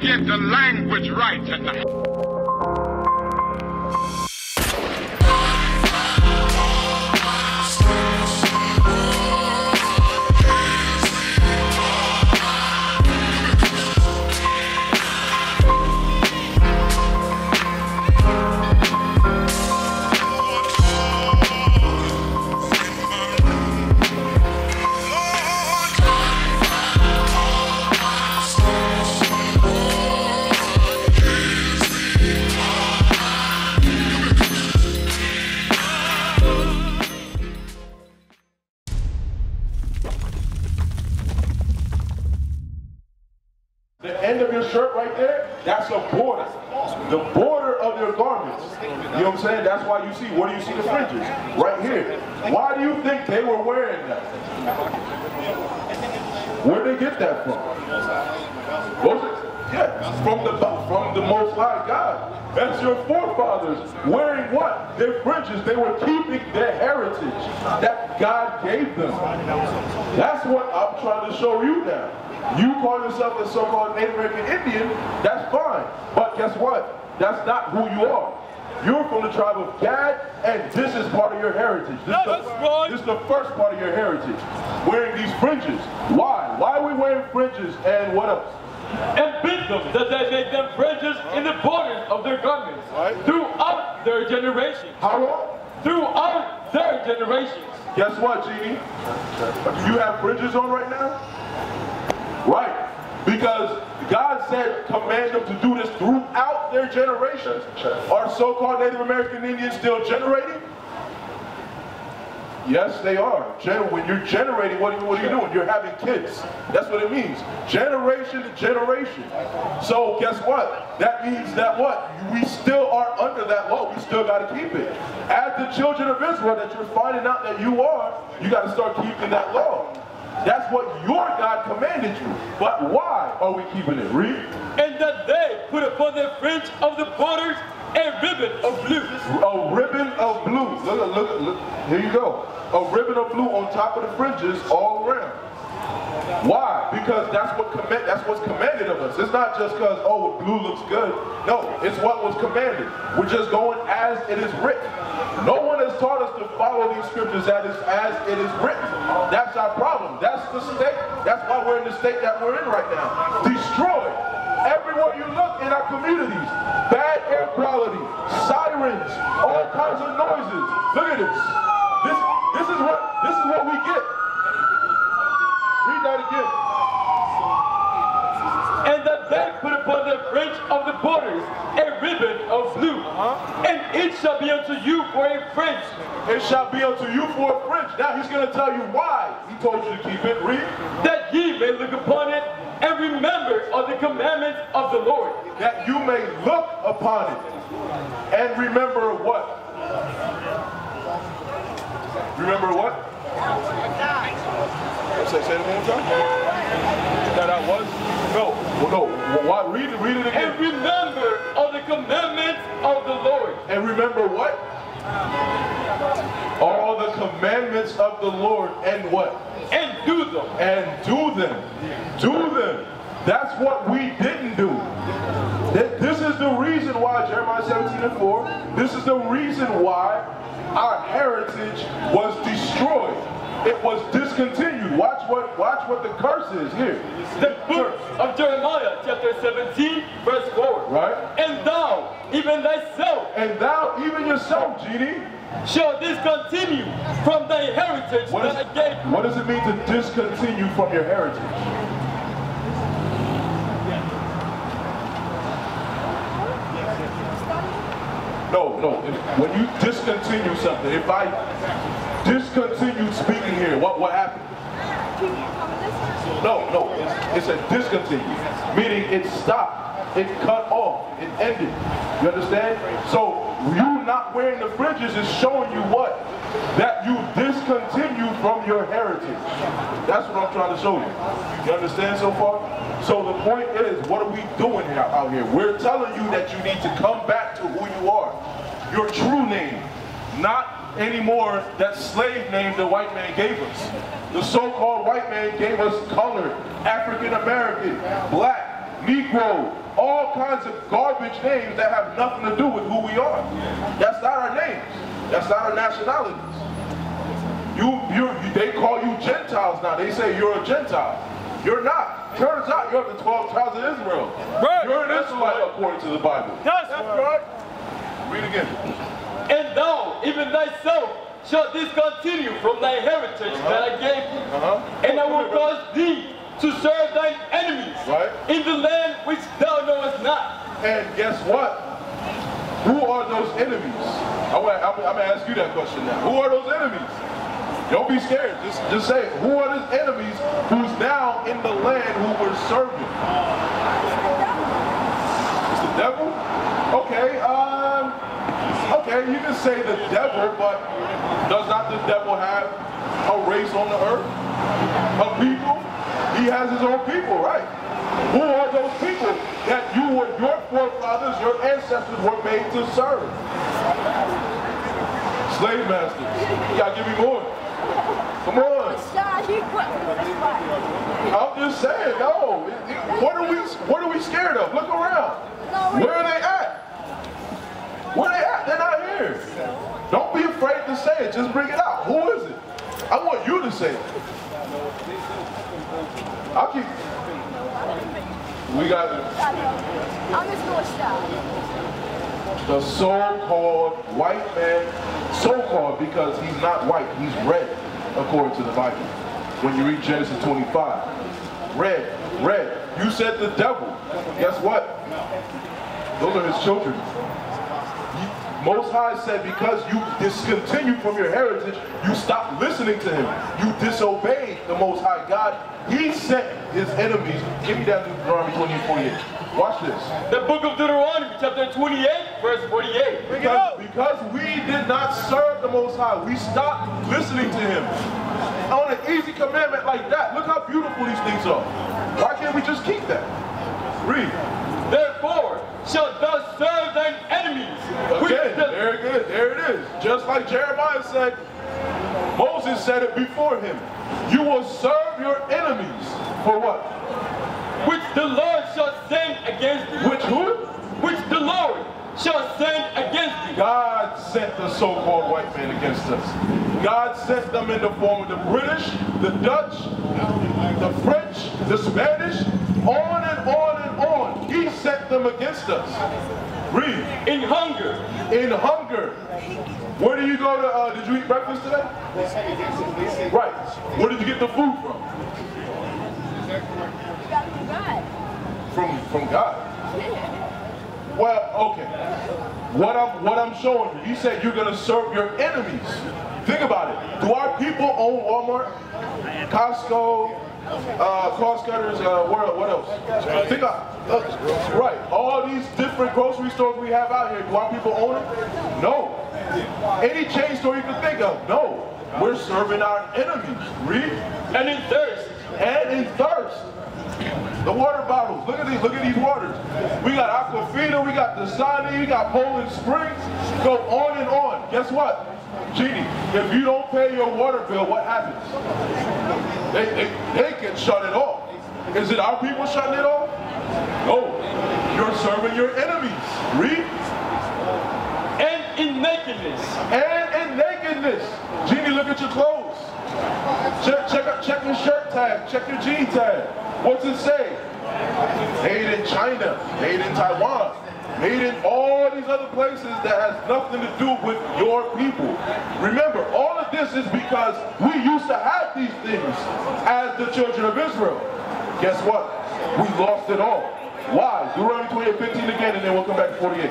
to get the language right tonight. The end of your shirt right there, that's a border. The border of your garments. You know what I'm saying? That's why you see, where do you see the fringes? Right here. Why do you think they were wearing that? Where'd they get that from? Was it? Yeah, from the Most High God. That's your forefathers wearing what? Their fringes. They were keeping their heritage that God gave them. That's what I'm trying to show you now. You call yourself a so-called Native American Indian, that's fine. But guess what? That's not who you are. You're from the tribe of Gad, and this is part of your heritage. This is the first part of your heritage. Wearing these fringes. Why? Why are we wearing fringes, and what else? And beat them, that they make them fringes in the borders of their garments, right, throughout their generations. How long? Throughout their generations. Guess what, Genie? Do you have fringes on right now? Right. Because God said, command them to do this throughout their generations. Are so-called Native American Indians still generating? Yes, they are. When you're generating, what are you doing? You're having kids. That's what it means. Generation to generation. So guess what? That means that what? We still are under that law. We still got to keep it. As the children of Israel that you're finding out that you are, you got to start keeping that law. That's what your God commanded you. But why are we keeping it? Read. And that they put upon the fringe of the borders a ribbon of blue. A ribbon of blue. Look. Here you go. A ribbon of blue on top of the fringes all around. Why? Because that's what's commanded of us. It's not just because, oh, blue looks good. No, it's what was commanded. We're just going as it is written. No one has taught us to follow these scriptures as it is written. That's our problem. That's the state. That's why we're in the state that we're in right now. Destroyed. Everywhere you look in our communities, bad air quality, sirens, all kinds of noises. Look at this. This is what we get. Read that again. And that they put upon the fringe of the borders a ribbon of blue. And it shall be unto you for a fringe. It shall be unto you for a fringe. Now he's going to tell you why he told you to keep it. Read. That ye may look upon it and remember all the commandments of the Lord. That you may look upon it and remember what? Remember what? Say it one more time. That was? No. What? Read it again. And remember all the commandments of the Lord. And remember what? All the commandments of the Lord, and what? And do them. And do them. Do them. That's what we didn't do. This is the reason why, Jeremiah 17:4, this is the reason why our heritage was destroyed. It was discontinued. Watch what the curse is here. The book of Jeremiah, chapter 17, verse 4. Right. And thou, even thyself. And thou, even yourself, Genie. Shall discontinue from thy heritage that I gave you. What does it mean to discontinue from your heritage? No. When you discontinue something, if I discontinued speaking here, what happened? No. It's a discontinue, meaning it stopped, it cut off, it ended. You understand? So you not wearing the fringes is showing you what? That you discontinue from your heritage. That's what I'm trying to show you. You understand so far? So the point is, what are we doing out here? We're telling you that you need to come back to who you are. Your true name. Not anymore that slave name the white man gave us. The so-called white man gave us colored, African American, black, Negro, all kinds of garbage names that have nothing to do with who we are. That's not our names. That's not our nationalities. They call you Gentiles now. They say you're a Gentile. You're not. Turns out you're the 12 tribes of Israel. Right. You're an Israelite according to the Bible. That's right. Read again. And thou, even thyself, shalt discontinue from thy heritage that I gave thee. And I will cause thee to serve thine enemies in the land which thou knowest not. And guess what? Who are those enemies? I'm going to ask you that question now. Who are those enemies? Don't be scared. Just say, who are those enemies who's now in the land who we're serving? It's the devil? Okay, okay, you can say the devil, but does not the devil have a race on the earth? A people? He has his own people, right? Who are those people that your forefathers, your ancestors were made to serve? Slave masters. You gotta give me more. Come on. I'm just saying, no. What are we scared of? Look around. Where are they at? Where are they at? They're not here. Don't be afraid to say it. Just bring it out. Who is it? I want you to say it. I'll keep. We got the so-called white man, so-called because he's not white, he's red, according to the Bible. When you read Genesis 25, red. You said the devil. Guess what? Those are his children. Most High said because you discontinued from your heritage, you stopped listening to him. You disobeyed the Most High God. He sent his enemies. Give me that Deuteronomy 28. Watch this. The book of Deuteronomy, chapter 28, verse 48. Because we did not serve the Most High, we stopped listening to him. On an easy commandment like that, look how beautiful these things are. Why can't we just keep that? Read. Therefore, shalt thou serve thine enemies. Again, very good. There it is. Just like Jeremiah said, Moses said it before him. You will serve your enemies for what? Which the Lord shall send against thee. Which who? Which the Lord shall send against thee. God sent the so-called white man against us. God sent them in the form of the British, the Dutch, the French, the Spanish, on and on and on. He sent them against us. Read. In hunger. In hunger. Where do you go to, did you eat breakfast today? Right. Where did you get the food from? From God. Well, okay. What I'm showing you, he said you're going to serve your enemies. Think about it. Do our people own Walmart, Costco, cost cutters, what else? Think right. All these different grocery stores we have out here, do our people own it? No. Any chain store you can think of? No. We're serving our enemies. Read. And in thirst. And in thirst. The water bottles. Look at these waters. We got Aquafina, we got Dasani, we got Poland Springs. Go on and on. Guess what? Genie, if you don't pay your water bill, what happens? They can shut it off. Is it our people shutting it off? No. You're serving your enemies. Read. And in nakedness. And in nakedness. Genie, look at your clothes. Check your shirt tag. Check your jean tag. What's it say? Made in China. Made in Taiwan. Made in all these other places that has nothing to do with your people. Remember, all of this is because we used to have these things as the children of Israel. Guess what? We lost it all. Why? Deuteronomy 28:15 again, and then we'll come back to 48.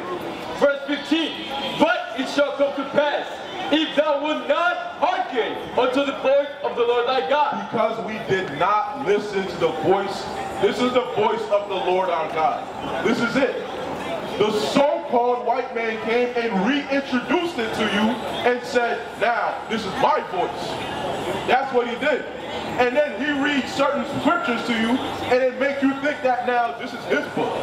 Verse 15. But it shall come to pass, if thou wilt not hearken unto the voice of the Lord thy God. Because we did not listen to the voice. This is the voice of the Lord our God. This is it. The so-called white man came and reintroduced it to you and said, now, this is my voice. That's what he did. And then he reads certain scriptures to you and it makes you think that now this is his book.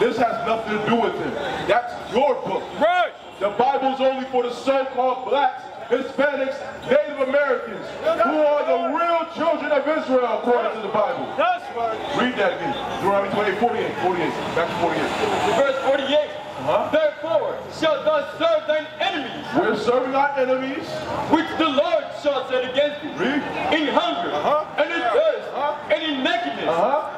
This has nothing to do with him. That's your book. Right. The Bible's only for the so-called blacks Hispanics, Native Americans, who are the real children of Israel according to the Bible. That's right. Read that again. Deuteronomy 28, 48. Back to 48. Verse 48. Therefore shalt thou serve thine enemies, We're serving our enemies. which the Lord shall set against thee, Read. in hunger, and in thirst, and in nakedness,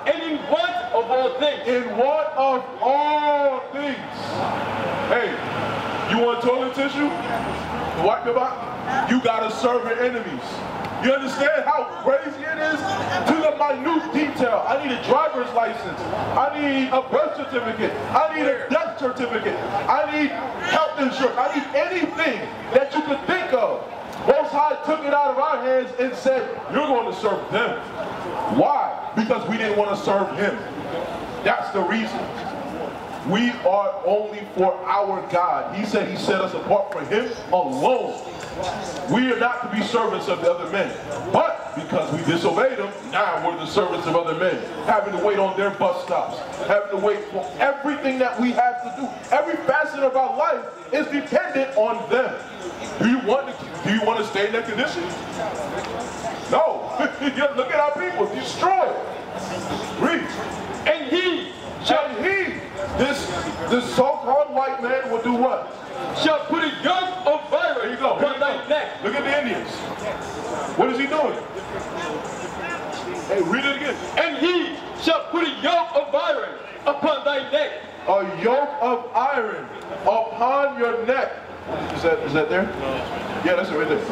and in want of all things. In want of all things. Hey, you want toilet tissue to wipe your butt? You gotta serve your enemies. You understand how crazy it is? To the minute detail. I need a driver's license. I need a birth certificate. I need a death certificate. I need health insurance. I need anything that you could think of. Most High took it out of our hands and said, you're going to serve them. Why? Because we didn't want to serve him. That's the reason. We are only for our God. He said he set us apart for him alone. We are not to be servants of the other men. But because we disobeyed them, now we're the servants of other men. Having to wait on their bus stops. Having to wait for everything that we have to do. Every facet of our life is dependent on them. Do you want to stay in that condition? No. Look at our people. Destroyed. Read. And he this so-called white man will do what? shall put a yoke of iron upon thy neck. Look at the Indians. What is he doing? Hey, read it again. And he shall put a yoke of iron upon thy neck. A yoke of iron upon your neck. Is that there? Yeah, that's it right there.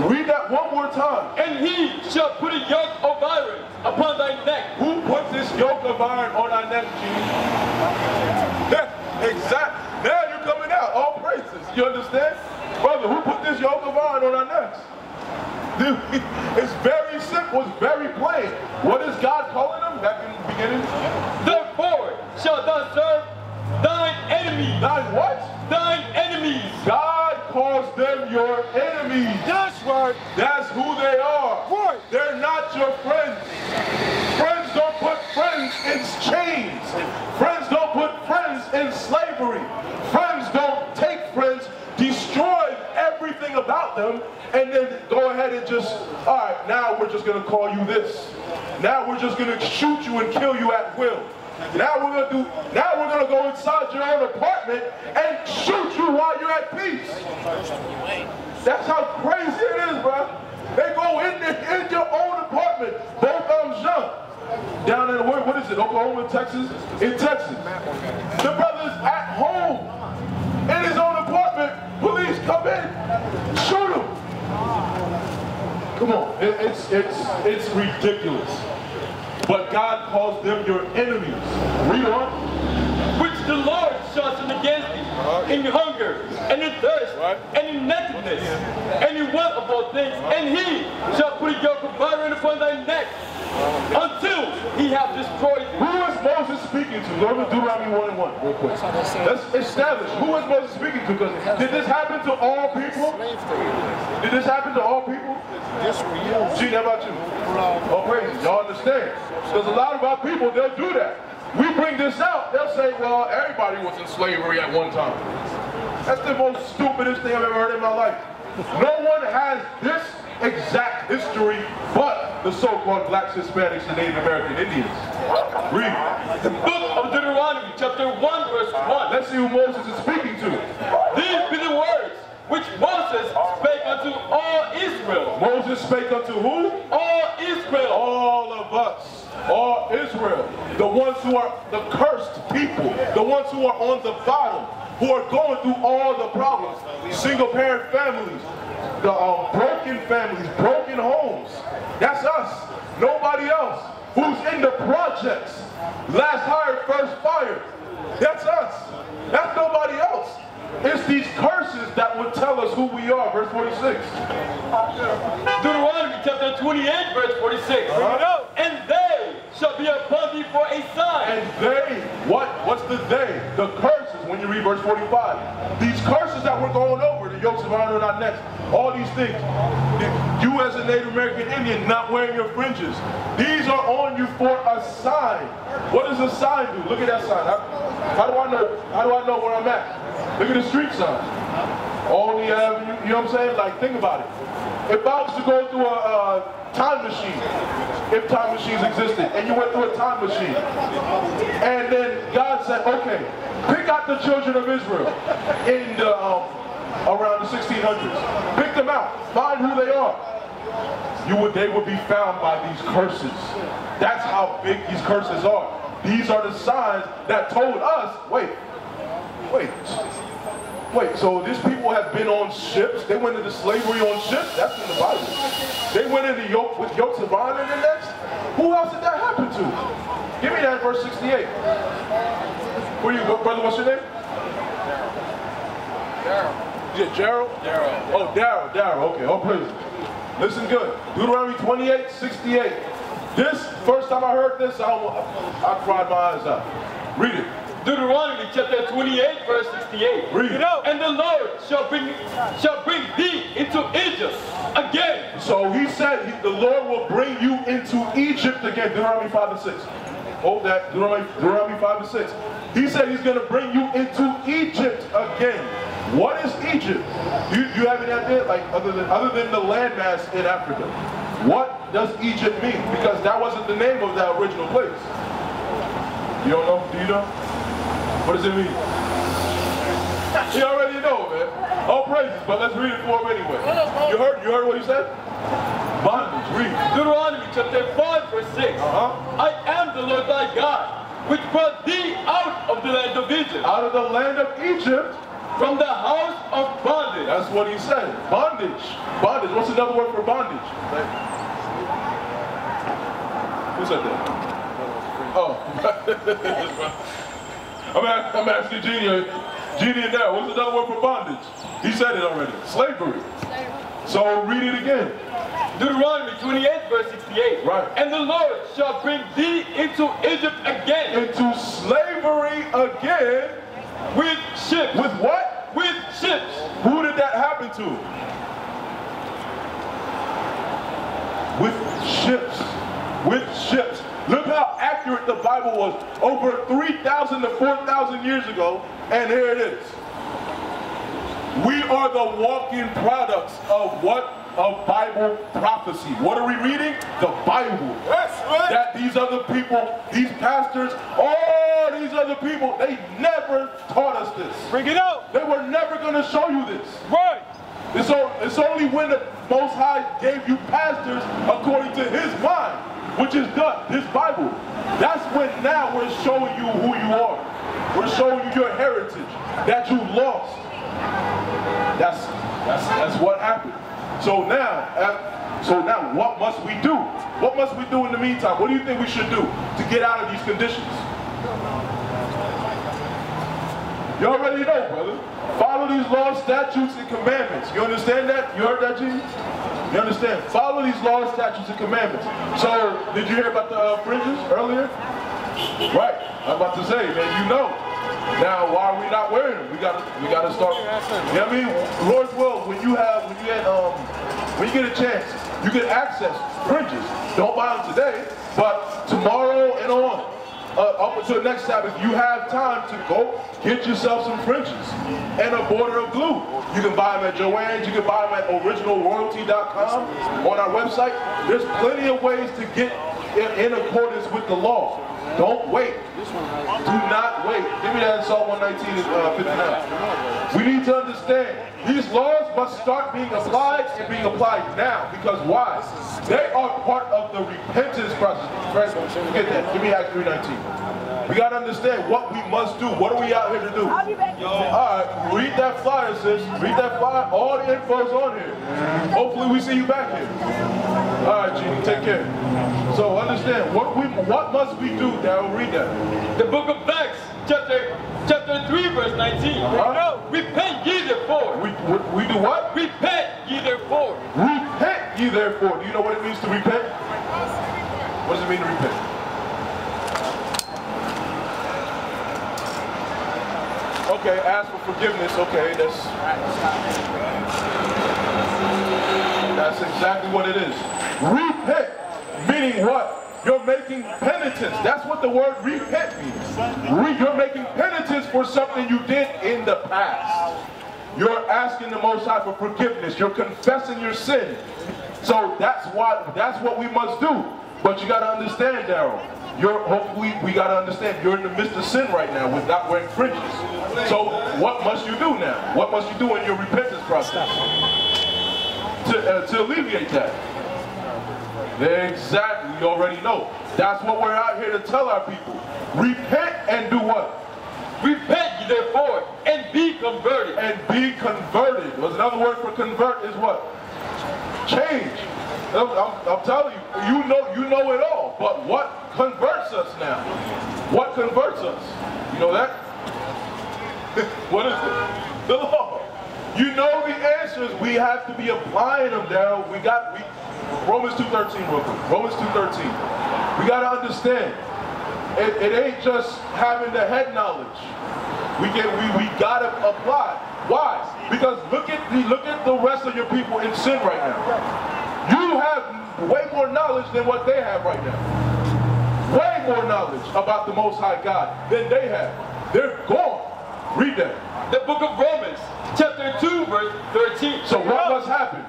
Read that one more time. And he shall put a yoke of iron upon thy neck. Who put this yoke of iron on our neck, Gene? Exactly. Now you're coming out. All praises. You understand? Brother, who put this yoke of iron on our necks? Dude, it's very simple. It's very plain. What is God calling them back in the beginning? Therefore shalt thou serve thine enemies. Thine what? Thine enemies. God calls them your enemies. That's right. That's who they are. Right. They're not your friends. Friends don't put friends in chains. Friends don't put friends in slavery. Friends don't take friends, destroy everything about them, and then go ahead and just, all right, now we're just going to call you this. Now we're just going to shoot you and kill you at will. Now we're gonna go inside your own apartment and shoot you while you're at peace. That's how crazy it is, bro. They go in your own apartment. Both Jean, down in what is it? Oklahoma, Texas? In Texas. The brother's at home in his own apartment. Police come in, shoot him. Come on, it's ridiculous. But God calls them your enemies. Read on. Which the Lord shall send against thee in hunger, and in thirst, and in nakedness, and in want of all things. And he shall put a yoke of iron upon thy neck, until he have destroyed thee. Who is Moses speaking to? Go to Deuteronomy 1:1 real quick. Let's establish who is Moses speaking to, because did this happen to all people? Did this happen to all people? Yes, for you. Gee, how about you? Oh, praise. Y'all understand? Because a lot of our people, they'll do that. We bring this out, they'll say, well, everybody was in slavery at one time. That's the most stupidest thing I've ever heard in my life. No one has this exact history but the so-called blacks, Hispanics, and Native American Indians. Read. The book of Deuteronomy, chapter 1, verse 1. Let's see who Moses is speaking to. These be the words which Moses spake unto all Israel. Moses spake unto who? All Israel. All of us. All Israel. The ones who are the cursed people. The ones who are on the bottom. Who are going through all the problems. Single parent families. The broken families. Broken homes. That's us. Nobody else. Who's in the projects. Last hired, first fired. That's us. That's nobody else. It's these curses that would tell us who we are. Verse 46. Deuteronomy chapter 28, verse 46. And they shall be upon thee for a sign. And they, what's the they? The curses, when you read verse 45. These curses that we're going over, the yokes of iron on our necks, all these things. You as a Native American Indian not wearing your fringes. These are on you for a sign. What does a sign do? Look at that sign. How do I know where I'm at? Look at the street sign. Only avenue, you know what I'm saying? Like, think about it. If I was to go through a time machine, if time machines existed, and you went through a time machine, and then God said, okay, pick out the children of Israel in the, around the 1600s. Pick them out, find who they are. They would be found by these curses. That's how big these curses are. These are the signs that told us, wait, so these people have been on ships. They went into slavery on ships. That's in the Bible. They went into with yokes of iron in their necks. Who else did that happen to? Give me that verse 68. Brother, what's your name? Daryl. Yeah, Gerald? Daryl. Oh, Daryl. Okay, all praise. Listen good. Deuteronomy 28:68. This, first time I heard this, I cried my eyes out. Read it. Deuteronomy chapter 28, verse 68. Read it. And the Lord shall bring thee into Egypt again. So he said the Lord will bring you into Egypt again. Deuteronomy 5:6. Hold that. Deuteronomy 5:6. He said he's going to bring you into Egypt again. What is Egypt? Do you have any idea? Like other than the landmass in Africa, what does Egypt mean? Because that wasn't the name of that original place. You don't know? Do you know? What does it mean? You already know, man. All praises, but let's read it for him anyway. You heard what he said? Bondage. Read. Deuteronomy chapter 5, verse 6. I am the Lord thy God, which brought thee out of the land of Egypt. Out of the land of Egypt. From the house of bondage. That's what he said. Bondage. Bondage. What's another word for bondage? Who said that? Oh. I'm asking Jeannie now. What's another word for bondage? He said it already. Slavery. So read it again. Deuteronomy 28, verse 68. Right. And the Lord shall bring thee into Egypt again. Into slavery again. With ships. With what? With ships. Who did that happen to? With ships. With ships. Look how accurate the Bible was. Over 3,000 to 4,000 years ago, and here it is. We are the walking products of what? Of Bible prophecy. What are we reading? The Bible. Yes, right. That these other people, these pastors, all these other people, they never taught us this. Bring it out. They were never going to show you this. Right. It's only when the Most High gave you pastors according to his mind, which is this Bible. That's when now we're showing you who you are. We're showing you your heritage that you lost. That's what happened. So now what must we do? What must we do in the meantime? What do you think we should do to get out of these conditions? You already know, brother. Follow these laws, statutes, and commandments. You understand that? You heard that, Jesus? You understand? Follow these laws, statutes, and commandments. So, did you hear about the fringes earlier? Right. I'm about to say, man, you know. Now, why are we not wearing them? We gotta start. You know what I mean? Lord's will, when you get a chance, you can access fringes. Don't buy them today, but tomorrow and on, up until next Sabbath, you have time to go get yourself some fringes and a border of glue. You can buy them at Joann's. You can buy them at originalroyalty.com on our website. There's plenty of ways to get in accordance with the law. Don't wait. Do not wait. Give me that Psalm 119 and 59. We need to understand these laws must start being applied and being applied now. Because why? They are part of the repentance process. Forget that. Give me Acts 3:19. We got to understand what we must do. What are we out here to do? I'll be back. Alright, read that flyer, sis. Read that flyer. All the info's on here. Hopefully we see you back here. Alright, Jeannie, take care. So understand, what must we do, Darryl? Read that. The book of Acts, chapter 3, verse 19. Repent ye therefore. We do what? Repent ye therefore. Repent ye therefore. Do you know what it means to repent? What does it mean to repent? Okay, ask for forgiveness. Okay, that's exactly what it is. Repent, meaning what? You're making penitence. That's what the word repent means. You're making penitence for something you did in the past. you're asking the Most High for forgiveness. You're confessing your sin. So that's what we must do. But you got to understand, Daryl. We got to understand you're in the midst of sin right now with not wearing fringes. So what must you do now? What must you do in your repentance process to alleviate that? Exactly. You already know. That's what we're out here to tell our people. Repent and do what? Repent ye therefore and be converted. And be converted. Well, another word for convert is what? Change. I'm telling you, you know it all. But what converts us now? What converts us? You know that? What is it? The law. You know the answers. We have to be applying them down. Romans 2:13 real quick. Romans 2:13. We got to understand. It ain't just having the head knowledge. We got to apply. Why? Because look at the rest of your people in sin right now. You have way more knowledge than what they have right now. Way more knowledge about the Most High God than they have. They're gone. Read that. The book of Romans, chapter 2, verse 13. So what must happen?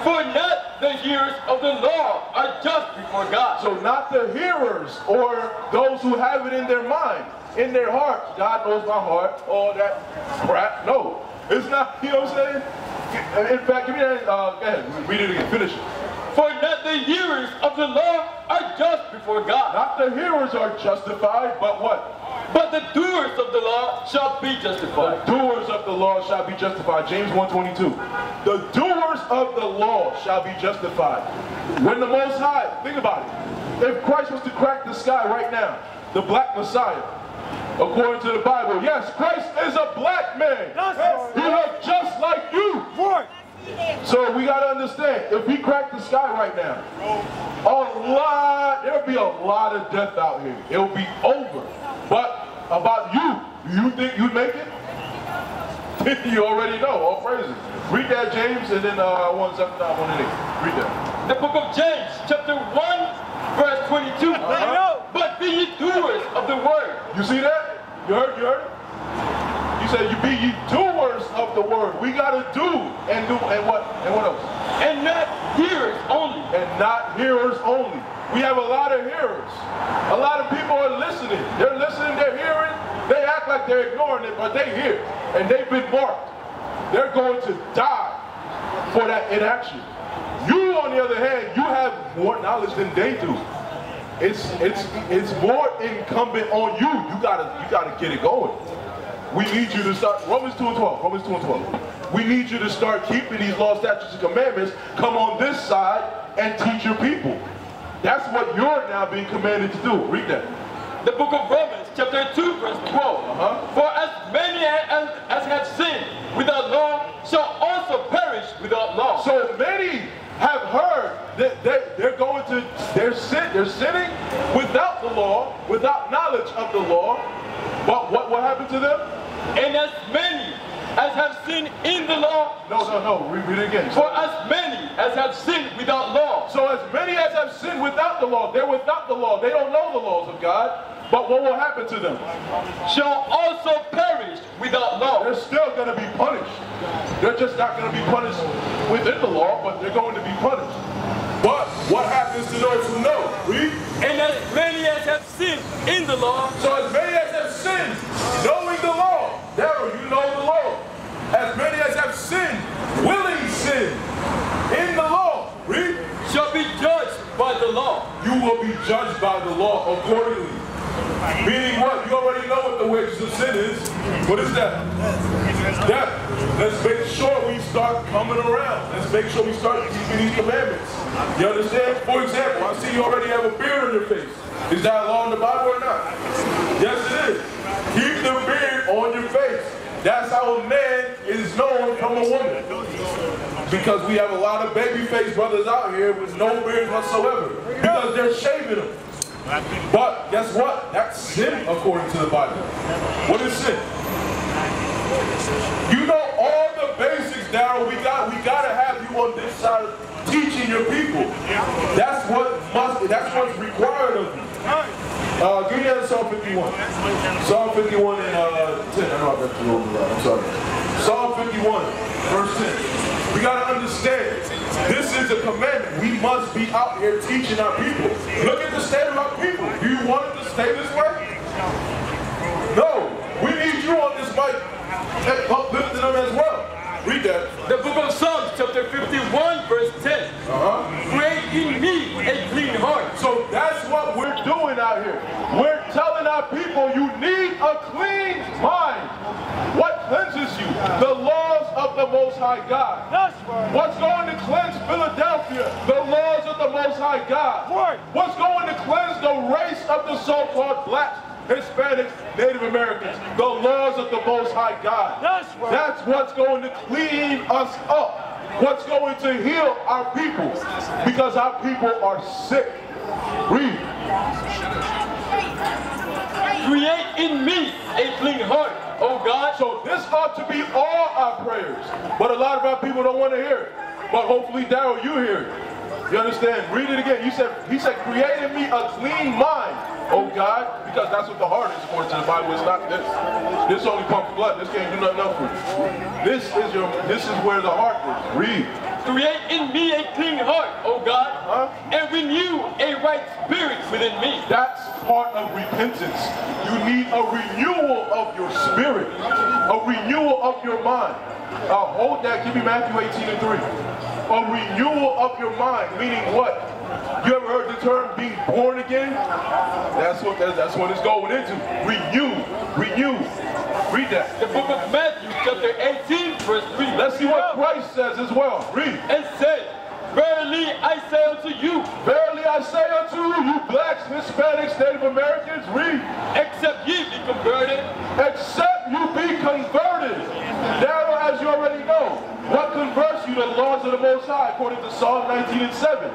For not the hearers of the law are just before God. So not the hearers or those who have it in their mind, in their heart. God knows my heart, all that crap. No, it's not, you know what I'm saying? In fact, give me that, go ahead, read it again, finish it. For not the hearers of the law are just before God. Not the hearers are justified, but what? But the doers of the law shall be justified. The doers of the law shall be justified. James 1:22. The doers of the law shall be justified. When the Most High, think about it. If Christ was to crack the sky right now, the black Messiah, according to the Bible, yes, Christ is a black man. He looked just like you. So we got to understand, if he cracked the sky right now, there'll be a lot of death out here. It'll be over. But about you think you'd make it? You already know, all praises. Read that, James, and then 1:7, 1:8. Read that. The book of James, chapter 1, verse 22. But be ye doers of the word. You see that? You heard it? You said you be ye doers of the word. We got to do and what else? And not hearers only. And not hearers only. We have a lot of hearers. A lot of people are listening. They're listening, they're hearing. They act like they're ignoring it, but they hear. And they've been marked. They're going to die for that inaction. You, on the other hand, you have more knowledge than they do. It's more incumbent on you. You gotta get it going. We need you to start, Romans 2:12, Romans 2:12. We need you to start keeping these laws, statutes, and commandments. Come on this side and teach your people. That's what you're now being commanded to do. Read that. The book of Romans, chapter 2, verse 12. For as many as have sinned without law shall also perish without law. So many have heard that they're sinning without the law, without knowledge of the law. But what will happen to them? And as many as have sinned in the law. No. Read it again. For as many as have sinned without law. So as many as have sinned without the law, they're without the law. They don't know the laws of God. But what will happen to them? Shall also perish without law. They're still going to be punished. They're just not going to be punished within the law, but they're going to be punished. But what happens to those who know? Read. And as many as have sinned in the law. So as many as have sinned, knowing the law. Daryl, you know the law. As many as have sinned, willing sin in the law. Read. Shall be judged by the law. You will be judged by the law accordingly. Meaning what? You already know what the wages of sin is. What is that? Death. Let's make sure we start coming around. Let's make sure we start keeping these commandments. You understand? For example, I see you already have a beard on your face. Is that law in the Bible or not? Yes, it is. Keep the beard on your face. That's how a man is known from a woman. Because we have a lot of baby-faced brothers out here with no beard whatsoever. Because they're shaving them. But guess what? That's sin according to the Bible. What is sin? You know all the basics, Daryl. We gotta have you on this side teaching your people. That's what's required of you. Give me that Psalm 51. Psalm 51 and 10. I know I got you over. I'm sorry. Psalm 51, verse 10. We got to understand, this is a commandment. We must be out here teaching our people. Look at the state of our people. Do you want it to stay this way? No. We need you on this mic uplifting them as well. Read that. The book of Psalms, chapter 51, verse 10. Create in me a clean heart. So that's what we're doing out here. We're telling our people you need a clean mind. What cleanses you? The laws of the Most High God. That's right. What's going to cleanse Philadelphia? The laws of the Most High God. Right. What's going to cleanse the race of the so-called blacks, Hispanics, Native Americans? The laws of the Most High God. That's right. That's what's going to clean us up. What's going to heal our people. Because our people are sick. Read. Create in me a clean heart, oh God. So this ought to be all our prayers. But a lot of our people don't want to hear it. But hopefully, Daryl, you hear it. You understand? Read it again. He said, create in me a clean mind, oh God, because that's what the heart is for to the Bible. It's not this. This only pumps blood. This can't do nothing else for you. This is where the heart is. Read. Create in me a clean heart, oh God, and renew a right spirit within me. That's part of repentance. You need a renewal of your spirit, a renewal of your mind. Hold that. Give me Matthew 18:3. A renewal of your mind, meaning what? You ever heard the term being born again? That's what it's going into. Renew. Read that. The book of Matthew, chapter 18, verse 3. Let's see what Christ says as well. Read. And said, verily I say unto you, verily I say unto you, blacks, Hispanics, Native Americans, read. Except ye be converted. Except you be converted. Now, as you already know, what converts you to the laws of the Most High, according to Psalm 19:7.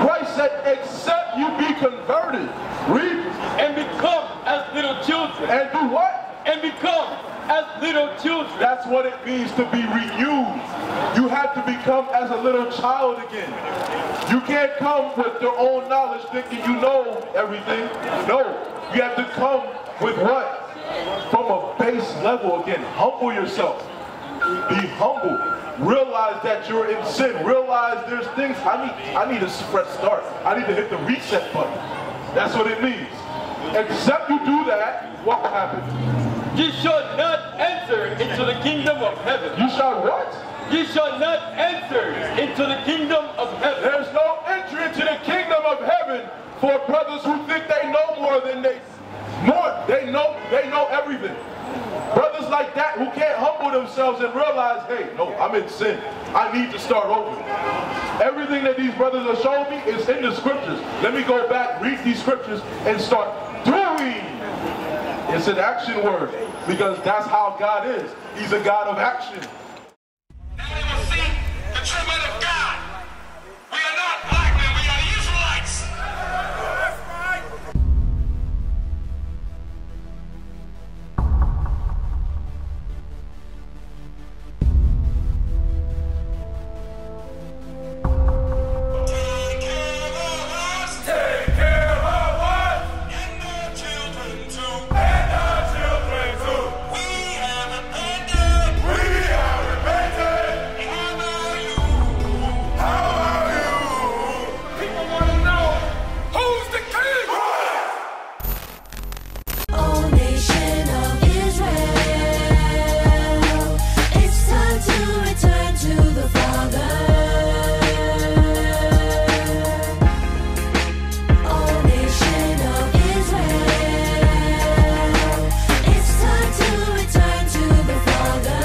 Christ said, except you be converted. Read. And become as little children. And do what? And become as little children. That's what it means to be renewed. You have to become as a little child again. You can't come with your own knowledge thinking you know everything. No, you have to come with what? From a base level again. Humble yourself. Be humble. Realize that you're in sin. Realize there's things I need a fresh start. I need to hit the reset button. That's what it means. Except you do that, what will happen? Ye shall not enter into the kingdom of heaven. You shall what? Ye shall not enter into the kingdom of heaven. There's no entry into the kingdom of heaven for brothers who think they know more than they know everything. Brothers like that who can't humble themselves and realize, hey, no, I'm in sin. I need to start over. Everything that these brothers are showing me is in the scriptures. Let me go back, read these scriptures, and start doing. It's an action word, because that's how God is. He's a God of action. Now they will see the true men of God. We are not black men, we are the Israelites. Take care of us. And our children too. We have repented. How about you? People want to know, who's the king? O nation of Israel, it's time to return to the Father. O nation of Israel, it's time to return to the Father.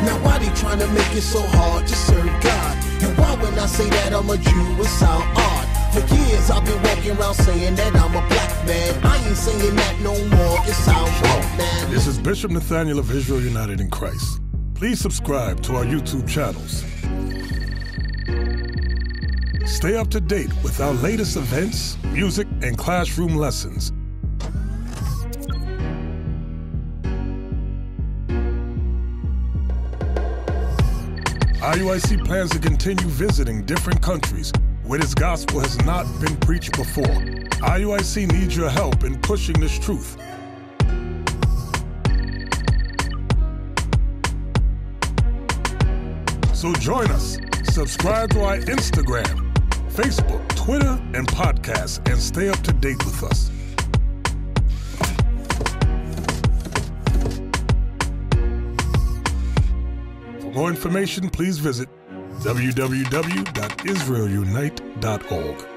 Now why they trying to make it so hard to serve God? And why when I say that I'm a Jew it sound odd? For years I've been walking around saying that I'm a black man. I ain't saying that no more, it sounds wrong, man. This is Bishop Nathaniel of Israel United in Christ. Please subscribe to our YouTube channels. Stay up to date with our latest events, music, and classroom lessons. IUIC plans to continue visiting different countries where this gospel has not been preached before. IUIC needs your help in pushing this truth. So join us. Subscribe to our Instagram, Facebook, Twitter, and podcasts, and stay up to date with us. For more information, please visit www.israelunite.org.